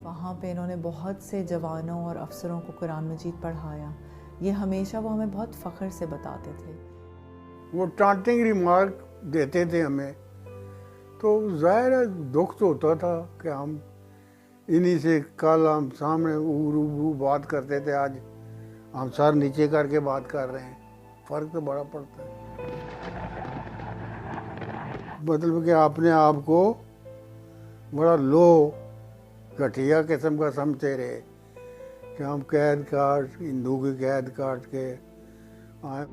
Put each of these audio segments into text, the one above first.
वहाँ पे इन्होंने बहुत से जवानों और अफसरों को कुरान मजीद पढ़ाया। ये हमेशा वो हमें बहुत फ़ख्र से बताते थे। वो टांटिंग रिमार्क देते थे हमें, तो ज़ाहिर है दुख तो होता था कि हम इन्हीं से कल हम सामने रूबरू बात करते थे, आज हम सर नीचे करके बात कर रहे हैं। फ़र्क तो बड़ा पड़ता है। मतलब कि अपने आप को बड़ा लो घटिया किस्म का समझते रहे कि हम कैद काट हिंदू की कैद काट के आए।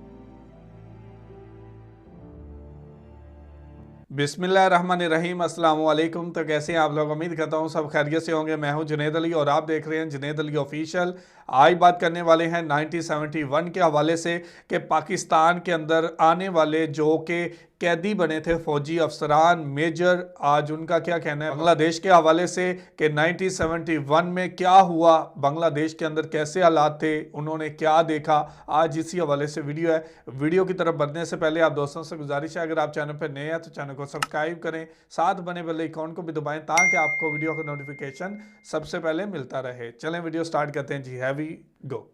बिस्मिल्लाहिर्रहमानिर्रहीम, अस्सलाम वालेकुम। तो कैसे हैं आप लोग? उम्मीद करता हूँ सब खैरियत से होंगे। मैं हूं जुनैद अली और आप देख रहे हैं जुनैद अली ऑफिशियल। आज बात करने वाले हैं 1971 के हवाले से कि पाकिस्तान के अंदर आने वाले जो कि कैदी बने थे फौजी अफसरान मेजर, आज उनका क्या कहना है बांग्लादेश के हवाले से कि 1971 में क्या हुआ, बांग्लादेश के अंदर कैसे हालात थे, उन्होंने क्या देखा। आज इसी हवाले से वीडियो है। वीडियो की तरफ बढ़ने से पहले आप दोस्तों से गुजारिश है, अगर आप चैनल पर नए हैं तो चैनल को सब्सक्राइब करें, साथ बने बेल आइकॉन को भी दबाएं ताकि आपको वीडियो का नोटिफिकेशन सबसे पहले मिलता रहे। चलें वीडियो स्टार्ट करते हैं जी। हैवी गो।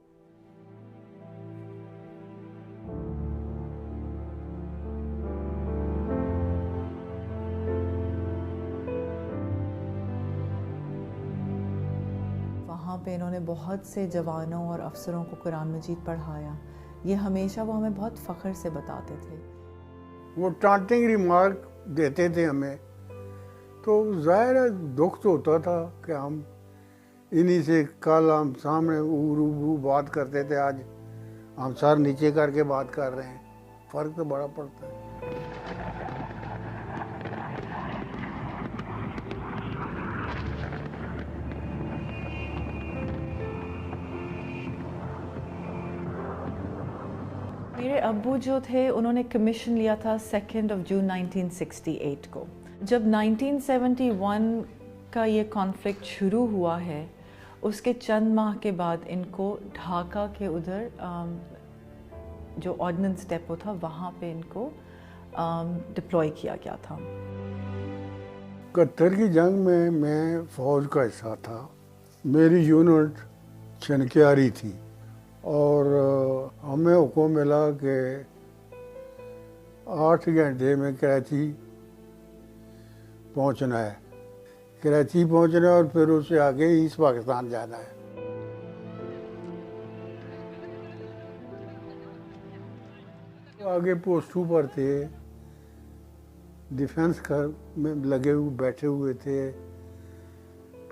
वहाँ पे इन्होंने बहुत से जवानों और अफसरों को कुरान मजीद पढ़ाया। ये हमेशा वो हमें बहुत फ़ख्र से बताते थे। वो टांटिंग रिमार्क देते थे हमें, तो ज़ाहिर है दुख तो होता था कि हम इन्हीं से कल हम सामने रूबरू बात करते थे, आज हम सर नीचे करके बात कर रहे हैं। फ़र्क तो बड़ा पड़ता है। मेरे अब्बू जो थे उन्होंने कमीशन लिया था 2 जून 1968 को। जब 1971 का ये कॉन्फ्लिक्ट शुरू हुआ है, उसके चंद माह के बाद इनको ढाका के उधर जो ऑर्डिनेंस डेपो था वहाँ पे इनको डिप्लॉय किया गया था। 71 की जंग में मैं फ़ौज का हिस्सा था। मेरी यूनिट छनक्यारी थी और हमें हुक्म मिला कि 8 घंटे में कराची पहुंचना है। कराची पहुंचना है और फिर उससे आगे ईस्ट पाकिस्तान जाना है। आगे पोस्टों पर थे, डिफेंस कर में लगे हुए बैठे हुए थे।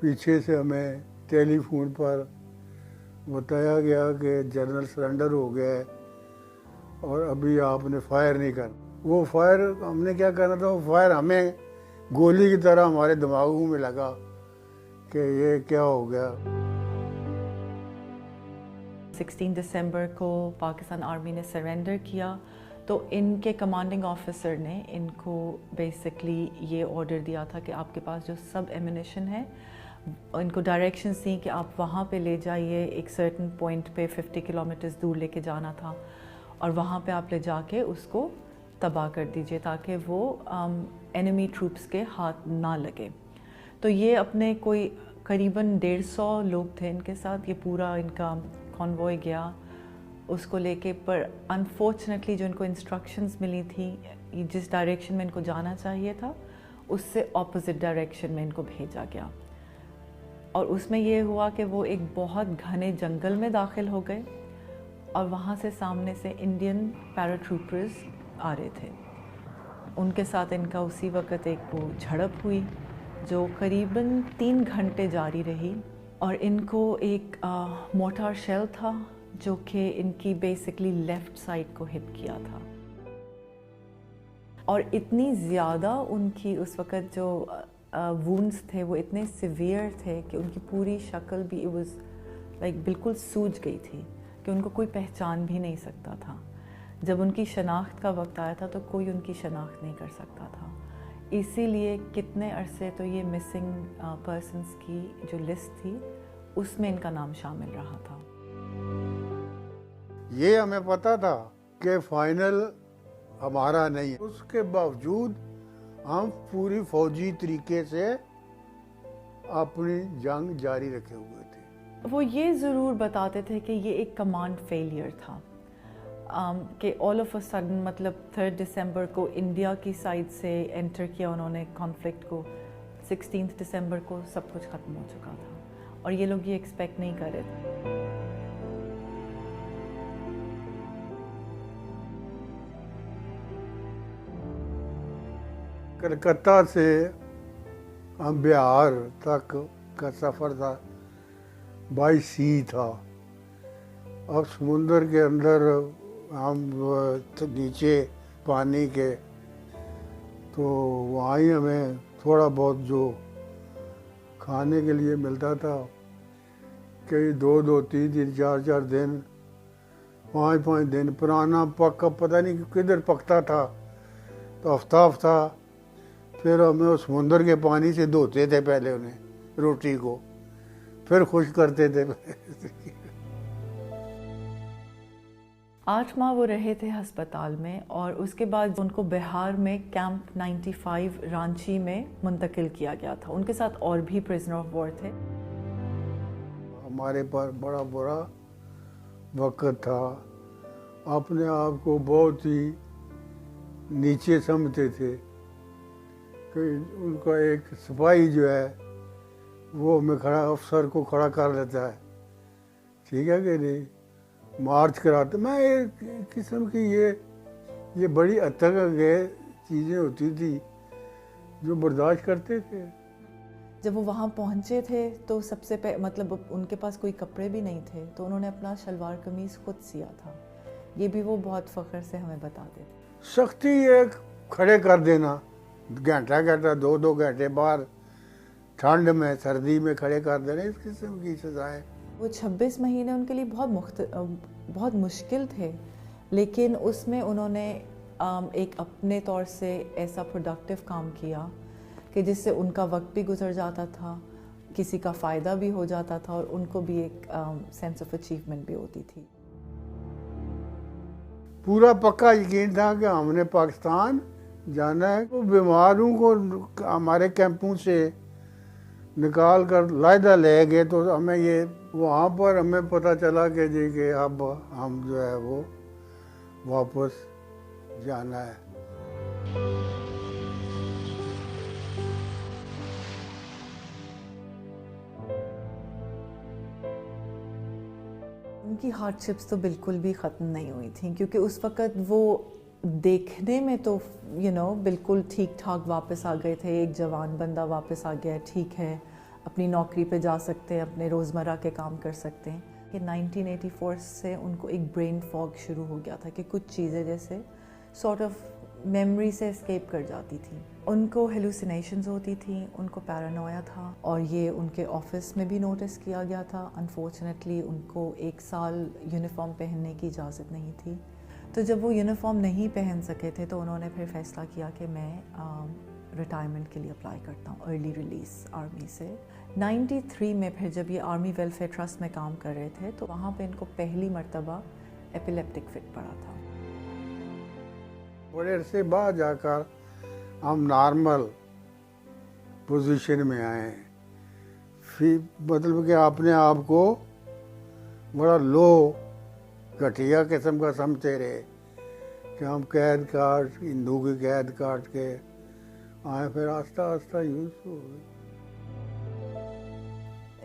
पीछे से हमें टेलीफोन पर बताया गया कि जनरल सरेंडर हो गया है और अभी आपने फायर नहीं करना। वो फायर हमने क्या करना था, वो फायर हमें गोली की तरह हमारे दिमागों में लगा कि ये क्या हो गया। 16 दिसंबर को पाकिस्तान आर्मी ने सरेंडर किया, तो इनके कमांडिंग ऑफिसर ने इनको बेसिकली ये ऑर्डर दिया था कि आपके पास जो सब एमिनेशन है, इनको डायरेक्शंस दी कि आप वहाँ पे ले जाइए। एक सर्टेन पॉइंट पे 50 किलोमीटर्स दूर लेके जाना था और वहाँ पे आप ले जाके उसको तबाह कर दीजिए ताकि वो एनिमी ट्रूप्स के हाथ ना लगे। तो ये अपने कोई करीबन 150 लोग थे इनके साथ, ये पूरा इनका कॉन्वॉय गया उसको लेके। पर अनफॉर्चुनेटली जो इनको इंस्ट्रक्शंस मिली थी, जिस डायरेक्शन में इनको जाना चाहिए था उससे ऑपोजिट डायरेक्शन में इनको भेजा गया और उसमें ये हुआ कि वो एक बहुत घने जंगल में दाखिल हो गए और वहाँ से सामने से इंडियन पैराट्रूपर्स आ रहे थे। उनके साथ इनका उसी वक्त एक वो झड़प हुई जो करीबन 3 घंटे जारी रही और इनको एक मोर्टार शेल था जो कि इनकी बेसिकली लेफ़्ट साइड को हिट किया था और इतनी ज़्यादा उनकी उस वक़्त जो वुंड्स थे वो इतने सिवियर थे कि उनकी पूरी शक्ल भी इट वाज लाइक बिल्कुल सूज गई थी कि उनको कोई पहचान भी नहीं सकता था। जब उनकी शनाख्त का वक्त आया था तो कोई उनकी शनाख्त नहीं कर सकता था। इसीलिए कितने अरसे तो ये मिसिंग पर्सन्स की जो लिस्ट थी उसमें इनका नाम शामिल रहा था। ये हमें पता था कि फाइनल हमारा नहीं है, उसके बावजूद हम पूरी फौजी तरीके से अपनी जंग जारी रखे हुए थे। वो ये ज़रूर बताते थे कि ये एक कमांड फेलियर था, कि ऑल ऑफ अ सडन मतलब 3 दिसंबर को इंडिया की साइड से एंटर किया उन्होंने कॉन्फ्लिक्ट को, 16 दिसंबर को सब कुछ ख़त्म हो चुका था और ये लोग ये एक्सपेक्ट नहीं कर रहे थे। कलकत्ता से हम बिहार तक का सफ़र था, बाई सी था। अब समुंदर के अंदर हम नीचे पानी के, तो वहाँ ही हमें थोड़ा बहुत जो खाने के लिए मिलता था, कई 2-2, 3-3, 4-4 दिन, 5-5 दिन पुराना पक्का पता नहीं किधर पकता था, तो हफ्ता फिर हमें उस समुंदर के पानी से धोते थे पहले उन्हें, रोटी को, फिर खुश करते थे। 8 माह वो रहे थे अस्पताल में और उसके बाद उनको बिहार में कैंप 95 रांची में मुंतकिल किया गया था। उनके साथ और भी प्रिजनर ऑफ वॉर थे। हमारे पर बड़ा बुरा वक्त था, अपने आप को बहुत ही नीचे समझते थे कि उनका एक सिपाही जो है वो हमें खड़ा, अफसर को खड़ा कर लेता है, ठीक है कि नहीं, मार्च कराते। मैं एक किस्म की ये बड़ी हद तक गए चीज़ें होती थी जो बर्दाश्त करते थे। जब वो वहाँ पहुँचे थे तो सबसे मतलब उनके पास कोई कपड़े भी नहीं थे, तो उन्होंने अपना शलवार कमीज़ खुद सिया था। ये भी वो बहुत फ़ख्र से हमें बताते थे। सख्ती एक खड़े कर देना, घंटा 2-2 घंटे बाहर ठंड में सर्दी में खड़े कर देना, इस किस्म की सजाएं। वो 26 महीने उनके लिए बहुत मुश्किल थे, लेकिन उसमें उन्होंने एक अपने तौर से ऐसा प्रोडक्टिव काम किया कि जिससे उनका वक्त भी गुजर जाता था, किसी का फ़ायदा भी हो जाता था और उनको भी एक सेंस ऑफ अचीवमेंट भी होती थी। पूरा पक्का यकीन था कि हमने पाकिस्तान जाना है। तो बीमारों को हमारे कैंपों से निकाल कर लायदा ले गए, तो हमें ये वहाँ पर हमें पता चला कि जी कि अब हम जो है वो वापस जाना है। उनकी हार्डशिप्स तो बिल्कुल भी ख़त्म नहीं हुई थी, क्योंकि उस वक़्त वो देखने में तो बिल्कुल ठीक ठाक वापस आ गए थे। एक जवान बंदा वापस आ गया, ठीक है, अपनी नौकरी पे जा सकते हैं, अपने रोज़मर्रा के काम कर सकते हैं। कि 1984 से उनको एक ब्रेन फॉग शुरू हो गया था कि कुछ चीज़ें जैसे सॉर्ट ऑफ मेमोरी से एस्केप कर जाती थी। उनको हेलुसिनेशंस होती थी, उनको पैरानोया था, और ये उनके ऑफिस में भी नोटिस किया गया था। अनफॉर्चुनेटली उनको 1 साल यूनिफॉर्म पहनने की इजाज़त नहीं थी। तो जब वो यूनिफॉर्म नहीं पहन सके थे तो उन्होंने फिर फैसला किया कि मैं रिटायरमेंट के लिए अप्लाई करता हूँ, अर्ली रिलीज़ आर्मी से। 93 में फिर जब ये आर्मी वेलफेयर ट्रस्ट में काम कर रहे थे तो वहाँ पे इनको पहली मर्तबा एपिलेप्टिक फिट पड़ा था। बड़े अरसे बाद जाकर हम नॉर्मल पोजीशन में आए, फिर मतलब कि अपने आप को बड़ा लो घटिया किस्म का समझते रहे कि हम कैद काट, हिंदू की कैद काट के आए, फिर आस्ता आस्ता यूज़ हो गए।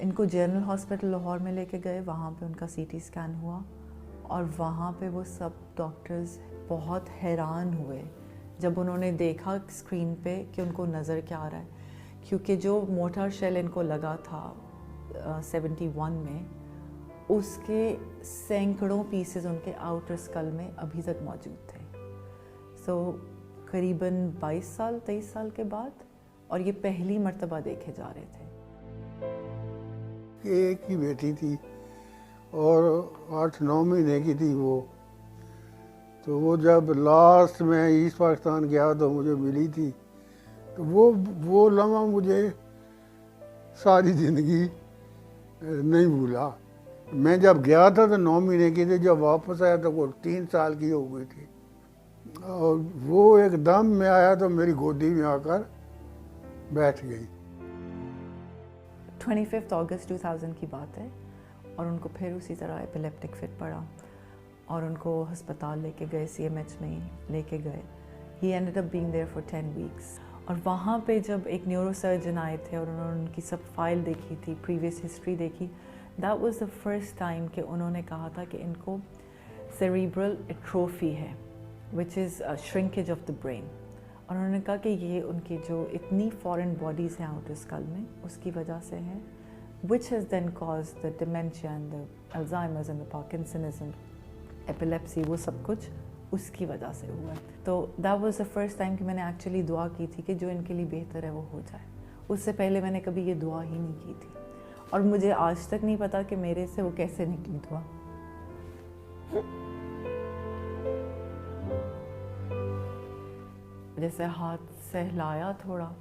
इनको जनरल हॉस्पिटल लाहौर में लेके गए, वहाँ पे उनका सीटी स्कैन हुआ और वहाँ पे वो सब डॉक्टर्स बहुत हैरान हुए जब उन्होंने देखा स्क्रीन पे कि उनको नज़र क्या आ रहा है, क्योंकि जो मोर्टार शेल इनको लगा था 71 में, उसके सैकड़ों पीसेस उनके आउटर स्कल में अभी तक मौजूद थे। सो करीबन 22 साल 23 साल के बाद, और ये पहली मर्तबा देखे जा रहे थे। एक ही बेटी थी और 8-9 महीने की थी वो, तो वो जब लास्ट में ईस्ट पाकिस्तान गया तो मुझे मिली थी, तो वो लम्हा मुझे सारी ज़िंदगी नहीं भूला। मैं जब गया था तो 9 महीने की थी, जब वापस आया तो वो 3 साल की हो गई थी, और वो एकदम में आया तो मेरी गोदी में आकर बैठ गई। 25 अगस्त 2000 की बात है, और उनको फिर उसी तरह एपिलेप्टिक फिट पड़ा और उनको अस्पताल लेके गए, CMH में लेके गए। He ended up being there for 10 weeks. और वहाँ पे जब एक न्यूरोसर्जन आए थे और उन्होंने उनकी सब फाइल देखी थी, प्रीवियस हिस्ट्री देखी, that was the first time कि उन्होंने कहा था कि इनको सेरिब्रल एट्रोफी है, which is shrinkage of the brain. और उन्होंने कहा कि ये उनकी जो इतनी फॉरेन बॉडीज़ हैं आउटर स्कल में, उसकी वजह से है, which has then caused the dementia and the Alzheimer's and the Parkinsonism, epilepsy, वो सब कुछ उसकी वजह से हुआ। तो that was the first time कि मैंने एक्चुअली दुआ की थी कि जो इनके लिए बेहतर है वो हो जाए। उससे पहले मैंने कभी ये दुआ ही नहीं की थी, और मुझे आज तक नहीं पता कि मेरे से वो कैसे निकली दुआ। जैसे हाथ से हिलाया थोड़ा,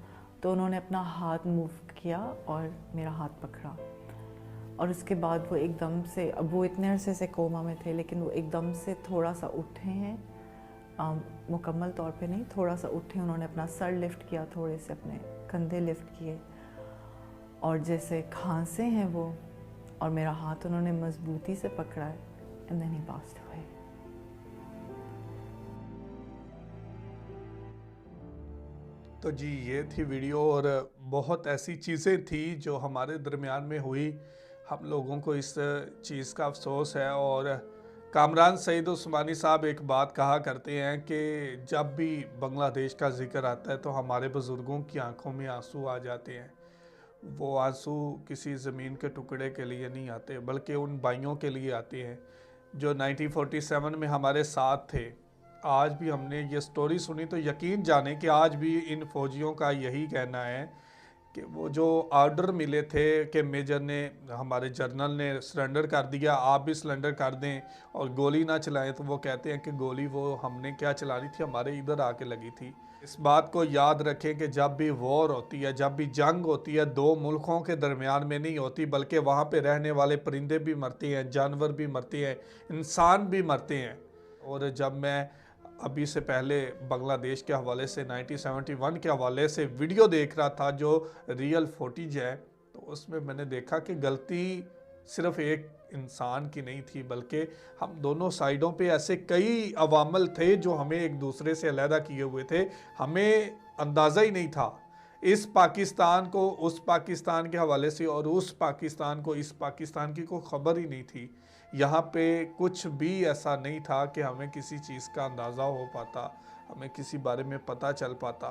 तो उन्होंने अपना हाथ मूव किया और मेरा हाथ पकड़ा, और उसके बाद वो एकदम से, अब वो इतने अरसे से कोमा में थे, लेकिन वो एकदम से थोड़ा सा उठे हैं, मुकम्मल तौर पे नहीं, थोड़ा सा उठे। उन्होंने अपना सर लिफ्ट किया, थोड़े से अपने कंधे लिफ्ट किए, और जैसे खांसे हैं वो, और मेरा हाथ उन्होंने मजबूती से पकड़ा है, and then he passed away. तो जी ये थी वीडियो, और बहुत ऐसी चीज़ें थी जो हमारे दरमियान में हुई। हम लोगों को इस चीज़ का अफसोस है। और कामरान सईद उस्मानी साहब एक बात कहा करते हैं कि जब भी बांग्लादेश का जिक्र आता है तो हमारे बुज़ुर्गों की आंखों में आंसू आ जाते हैं। वो आंसू किसी ज़मीन के टुकड़े के लिए नहीं आते, बल्कि उन भाइयों के लिए आते हैं जो 1947 में हमारे साथ थे। आज भी हमने ये स्टोरी सुनी तो यकीन जाने कि आज भी इन फौजियों का यही कहना है कि वो जो ऑर्डर मिले थे कि मेजर ने, हमारे जनरल ने सरेंडर कर दिया, आप भी सरेंडर कर दें और गोली ना चलाएं, तो वो कहते हैं कि गोली वो हमने क्या चलानी थी, हमारे इधर आके लगी थी। इस बात को याद रखें कि जब भी वॉर होती है, जब भी जंग होती है, दो मुल्कों के दरमियान में नहीं होती, बल्कि वहाँ पे रहने वाले परिंदे भी मरते हैं, जानवर भी मरते हैं, इंसान भी मरते हैं। और जब मैं अभी से पहले बांग्लादेश के हवाले से 1971 के हवाले से वीडियो देख रहा था जो रियल फुटेज है, तो उसमें मैंने देखा कि गलती सिर्फ एक इंसान की नहीं थी, बल्कि हम दोनों साइडों पे ऐसे कई अवामल थे जो हमें एक दूसरे से अलहदा किए हुए थे। हमें अंदाज़ा ही नहीं था इस पाकिस्तान को उस पाकिस्तान के हवाले से, और उस पाकिस्तान को इस पाकिस्तान की कोई ख़बर ही नहीं थी। यहाँ पे कुछ भी ऐसा नहीं था कि हमें किसी चीज़ का अंदाज़ा हो पाता, हमें किसी बारे में पता चल पाता।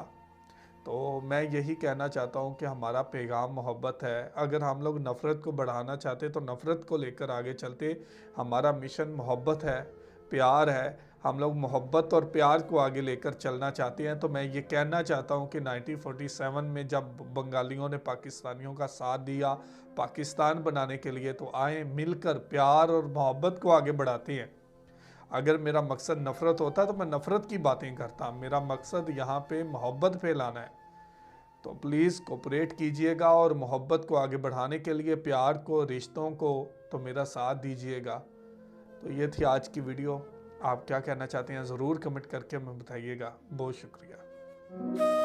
तो मैं यही कहना चाहता हूँ कि हमारा पैगाम मोहब्बत है। अगर हम लोग नफ़रत को बढ़ाना चाहते तो नफ़रत को लेकर आगे चलते। हमारा मिशन मोहब्बत है, प्यार है। हम लोग मोहब्बत और प्यार को आगे लेकर चलना चाहते हैं। तो मैं ये कहना चाहता हूँ कि 1947 में जब बंगालियों ने पाकिस्तानियों का साथ दिया पाकिस्तान बनाने के लिए, तो आए मिलकर प्यार और मोहब्बत को आगे बढ़ाते हैं। अगर मेरा मकसद नफ़रत होता तो मैं नफ़रत की बातें करता। मेरा मकसद यहाँ पे मोहब्बत फैलाना है। तो प्लीज़ कोऑपरेट कीजिएगा और मोहब्बत को आगे बढ़ाने के लिए, प्यार को, रिश्तों को, तो मेरा साथ दीजिएगा। तो ये थी आज की वीडियो। आप क्या कहना चाहते हैं ज़रूर कमेंट करके हमें बताइएगा। बहुत शुक्रिया।